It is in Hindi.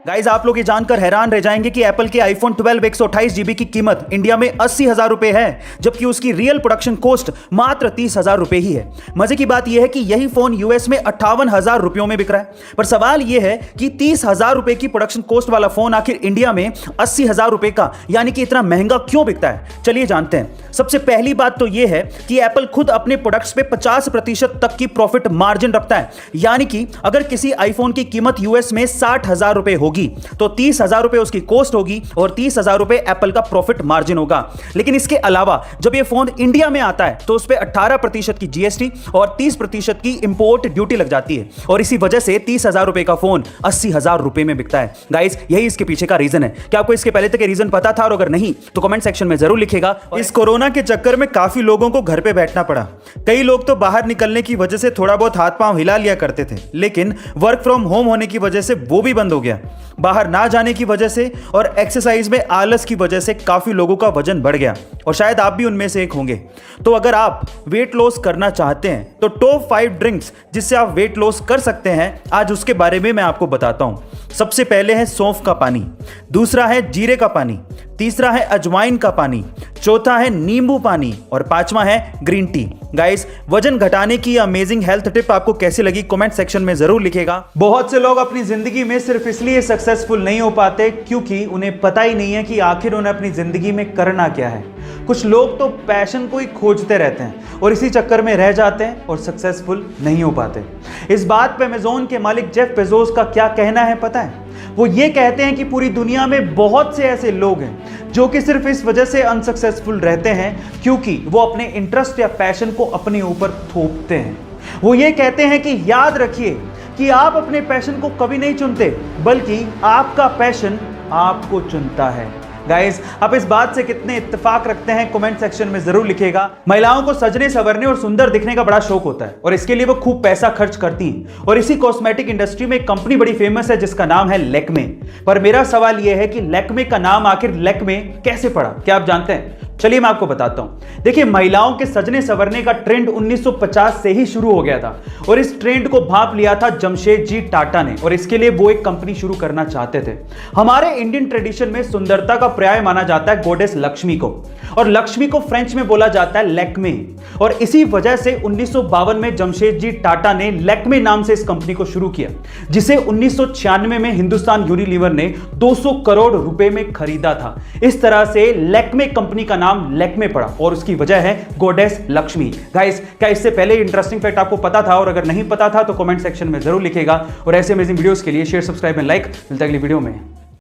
गाइस आप लोग ये जानकर हैरान रह जाएंगे कि एप्पल के आईफोन 12 128 जीबी की कीमत इंडिया में 80,000 रुपए है, जबकि उसकी रियल प्रोडक्शन कॉस्ट मात्र 30,000 रुपए ही है। मजे की बात यह है कि यही फोन यूएस में 58,000 रुपयों में बिक रहा है। पर सवाल यह है कि 30,000 रुपए की प्रोडक्शन कॉस्ट वाला फोन आखिर इंडिया में 80,000 रुपए का यानी कि इतना महंगा क्यों बिकता है, चलिए जानते हैं। सबसे पहली बात तो यह है कि एप्पल खुद अपने प्रोडक्ट्स पे 50% तक की प्रॉफिट मार्जिन रखता है, यानी कि अगर किसी आईफोन की कीमत यूएस में 60,000 रुपए होगी तो 30,000 रुपए उसकी कॉस्ट होगी और 30,000 रुपए एप्पल का प्रॉफिट मार्जिन होगा। लेकिन इसके अलावा जब यह फोन इंडिया में आता है तो उस पर 18% की जीएसटी और 30% की इंपोर्ट ड्यूटी लग जाती है और इसी वजह से 30,000 रुपए का फोन 80,000 रुपए में बिकता है। गाइस यही इसके पीछे का रीजन है। क्या आपको इसके पहले तक रीजन पता था? और अगर नहीं तो कमेंट सेक्शन में जरूर लिखेगा। इस कोरोना के चक्कर में काफी लोगों को घर पे बैठना पड़ा। कई लोग तो बाहर निकलने की वजह से थोड़ा बहुत हाथ पांव हिला लिया करते थे, लेकिन वर्क फ्रॉम होम होने की वजह से वो भी बंद हो गया। बाहर ना जाने की वजह से और एक्सरसाइज में आलस की वजह से काफी लोगों का वजन बढ़ गया और शायद आप भी उनमें से एक होंगे। तो अगर आप वेट लॉस करना चाहते हैं तो टॉप 5 ड्रिंक्स जिससे आप वेट लॉस कर सकते हैं, आज उसके बारे में मैं आपको बताता हूं। सबसे पहले है सौंफ का पानी, दूसरा है जीरे का पानी, तीसरा है अजवाइन का पानी, चौथा है नींबू पानी और पांचवा है ग्रीन टी। गाइस वजन घटाने की अमेजिंग हेल्थ टिप आपको कैसी लगी कमेंट सेक्शन में जरूर लिखेगा। बहुत से लोग अपनी जिंदगी में सिर्फ इसलिए सक्सेसफुल नहीं हो पाते क्योंकि उन्हें पता ही नहीं है कि आखिर उन्हें अपनी जिंदगी में करना क्या है। कुछ लोग तो पैशन को ही खोजते रहते हैं और इसी चक्कर में रह जाते हैं और सक्सेसफुल नहीं हो पाते। इस बात पे अमेज़न के मालिक जेफ बेजोस का क्या कहना है पता है? वो ये कहते हैं कि पूरी दुनिया में बहुत से ऐसे लोग हैं जो कि सिर्फ इस वजह से अनसक्सेसफुल रहते हैं क्योंकि वो अपने इंटरेस्ट या पैशन को अपने ऊपर थोपते हैं। वो ये कहते हैं कि याद रखिए कि आप अपने पैशन को कभी नहीं चुनते, बल्कि आपका पैशन आपको चुनता है। गाइस आप इस बात से कितने इत्तेफाक रखते हैं कमेंट सेक्शन में जरूर लिखेगा। महिलाओं को सजने संवरने और सुंदर दिखने का बड़ा शौक होता है और इसके लिए वो खूब पैसा खर्च करती हैं और इसी कॉस्मेटिक इंडस्ट्री में एक कंपनी बड़ी फेमस है जिसका नाम है लैक्मे। पर मेरा सवाल यह है कि लैक्मे का नाम आखिर लैक्मे कैसे पड़ा, क्या आप जानते हैं? चलिए मैं आपको बताता हूं। देखिए महिलाओं के सजने संवरने का ट्रेंड 1950 से ही शुरू हो गया था और इस ट्रेंड को भांप लिया था जमशेदजी टाटा ने और इसके लिए वो एक कंपनी शुरू करना चाहते थे। हमारे इंडियन ट्रेडिशन में सुंदरता का पर्याय माना जाता है गॉडेस लक्ष्मी को और लक्ष्मी को फ्रेंच में बोला जाता है लैक्मे और इसी वजह से 1952 में जमशेदजी टाटा ने लैक्मे नाम से इस कंपनी को शुरू किया, जिसे 1996 में हिंदुस्तान यूनिलीवर ने 200 करोड़ रुपए में खरीदा था। इस तरह से लैक्मे कंपनी का नाम लैक्मे पड़ा और उसकी वजह है गॉडेस लक्ष्मी। गाइस क्या इससे पहले इंटरेस्टिंग फैक्ट आपको पता था? और अगर नहीं पता था तो कमेंट सेक्शन में जरूर लिखेगा और ऐसे अमेजिंग वीडियोस के लिए शेयर, सब्सक्राइब एंड लाइक। मिलता है अगली वीडियो में।